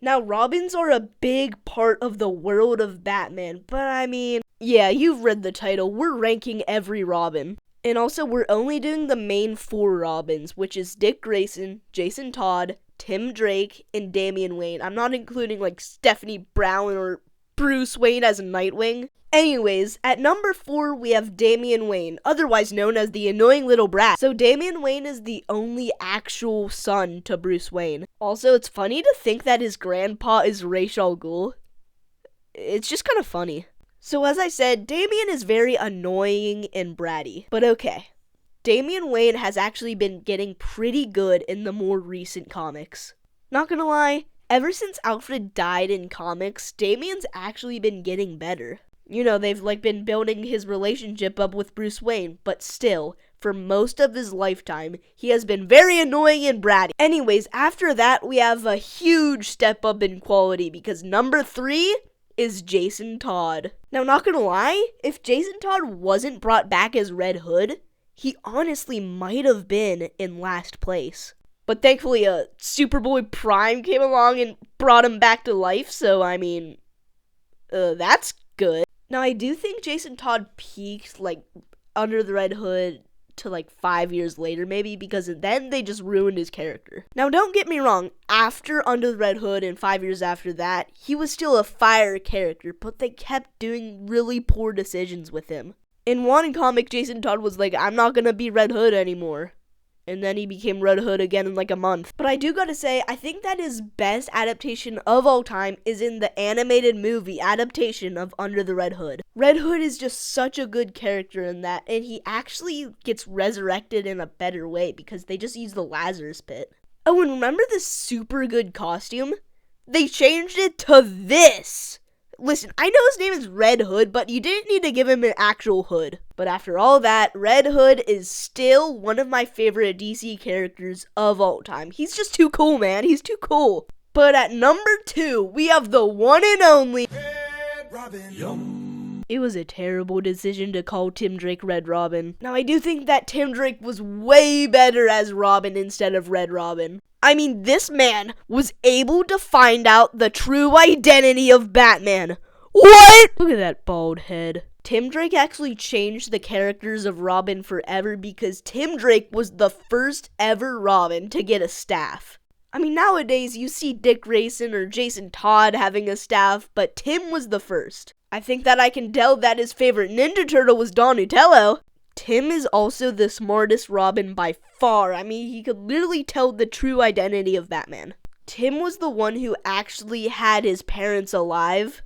Now, Robins are a big part of the world of Batman, but I mean, yeah, you've read the title. We're ranking every Robin. And also, we're only doing the main 4 Robins, which is Dick Grayson, Jason Todd, Tim Drake, and Damian Wayne. I'm not including, like, Stephanie Brown or Bruce Wayne as Nightwing. Anyways, at number 4, we have Damian Wayne, otherwise known as the annoying little brat. So Damian Wayne is the only actual son to Bruce Wayne. Also, it's funny to think that his grandpa is Ra's al Ghul. It's just kind of funny. So as I said, Damian is very annoying and bratty. But okay. Damian Wayne has actually been getting pretty good in the more recent comics. Not gonna lie, ever since Alfred died in comics, Damian's actually been getting better. You know, they've been building his relationship up with Bruce Wayne, but still, for most of his lifetime, he has been very annoying and bratty. Anyways, after that, we have a huge step up in quality because number 3 is Jason Todd. Now, not gonna lie, if Jason Todd wasn't brought back as Red Hood, he honestly might have been in last place. But thankfully, Superboy Prime came along and brought him back to life, so I mean, that's good. Now, I do think Jason Todd peaked, under the Red Hood to, 5 years later, maybe, because then they just ruined his character. Now, don't get me wrong, after Under the Red Hood and 5 years after that, he was still a fire character, but they kept doing really poor decisions with him. In one comic, Jason Todd was like, I'm not gonna be Red Hood anymore. And then he became Red Hood again in a month. But I do gotta say, I think that his best adaptation of all time is in the animated movie adaptation of Under the Red Hood. Red Hood is just such a good character in that, and he actually gets resurrected in a better way because they just use the Lazarus Pit. Oh, and remember this super good costume? They changed it to this! Listen, I know his name is Red Hood, but you didn't need to give him an actual hood. But after all that, Red Hood is still one of my favorite DC characters of all time. He's just too cool, man. He's too cool. But at number 2, we have the one and only Red Robin. Yum. It was a terrible decision to call Tim Drake Red Robin. Now, I do think that Tim Drake was way better as Robin instead of Red Robin. I mean, this man was able to find out the true identity of Batman. What? Look at that bald head. Tim Drake actually changed the characters of Robin forever because Tim Drake was the first ever Robin to get a staff. I mean, nowadays you see Dick Grayson or Jason Todd having a staff, but Tim was the first. I think that I can tell that his favorite Ninja Turtle was Donatello. Tim is also the smartest Robin by far. I mean, he could literally tell the true identity of Batman. Tim was the one who actually had his parents alive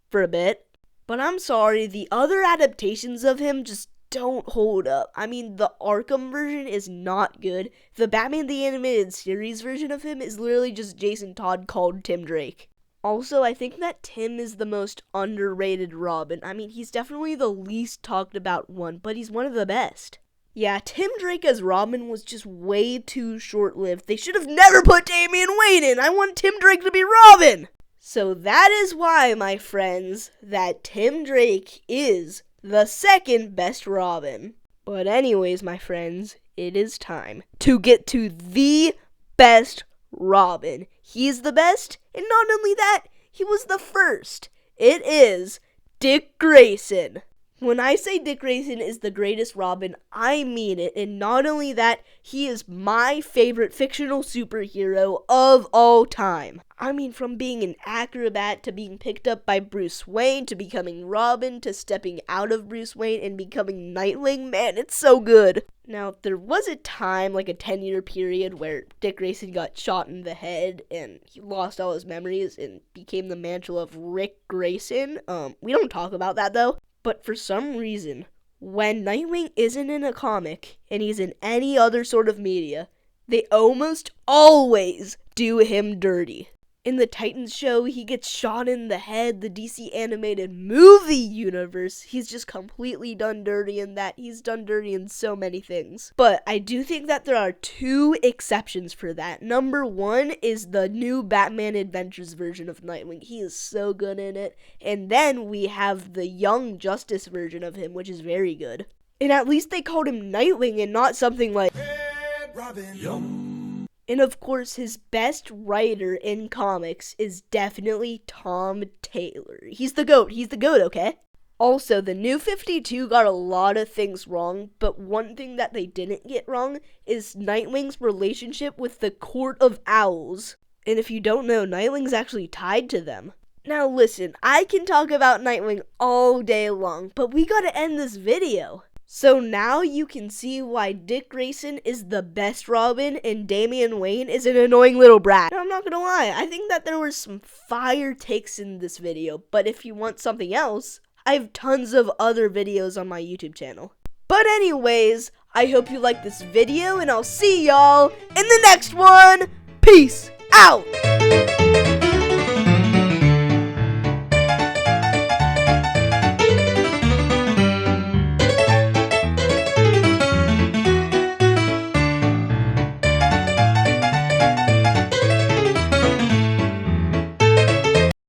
for a bit. But I'm sorry, the other adaptations of him just don't hold up. I mean, the Arkham version is not good. The Batman the Animated Series version of him is literally just Jason Todd called Tim Drake. Also, I think that Tim is the most underrated Robin. I mean, he's definitely the least talked about one, but he's one of the best. Yeah, Tim Drake as Robin was just way too short-lived. They should have never put Damian Wayne in. I want Tim Drake to be Robin. So that is why, my friends, that Tim Drake is the second best Robin. But anyways, my friends, it is time to get to the best Robin. He's the best, and not only that, he was the first. It is Dick Grayson. When I say Dick Grayson is the greatest Robin, I mean it. And not only that, he is my favorite fictional superhero of all time. I mean, from being an acrobat to being picked up by Bruce Wayne to becoming Robin to stepping out of Bruce Wayne and becoming Nightwing, man, it's so good. Now, there was a time, like a 10-year period, where Dick Grayson got shot in the head and he lost all his memories and became the mantle of Rick Grayson. We don't talk about that, though. But for some reason, when Nightwing isn't in a comic and he's in any other sort of media, they almost always do him dirty. In the Titans show, he gets shot in the head. The DC animated movie universe, he's just completely done dirty in that. He's done dirty in so many things. But I do think that there are 2 exceptions for that. Number 1 is the new Batman Adventures version of Nightwing. He is so good in it. And then we have the Young Justice version of him, which is very good. And at least they called him Nightwing and not something like Red Robin. Yum. And of course, his best writer in comics is definitely Tom Taylor. He's the GOAT. He's the GOAT, okay? Also, the New 52 got a lot of things wrong, but one thing that they didn't get wrong is Nightwing's relationship with the Court of Owls. And if you don't know, Nightwing's actually tied to them. Now listen, I can talk about Nightwing all day long, but we gotta end this video. So now you can see why Dick Grayson is the best Robin and Damian Wayne is an annoying little brat. Now, I'm not gonna lie, I think that there were some fire takes in this video, but if you want something else, I have tons of other videos on my YouTube channel. But anyways, I hope you liked this video, and I'll see y'all in the next one. Peace out!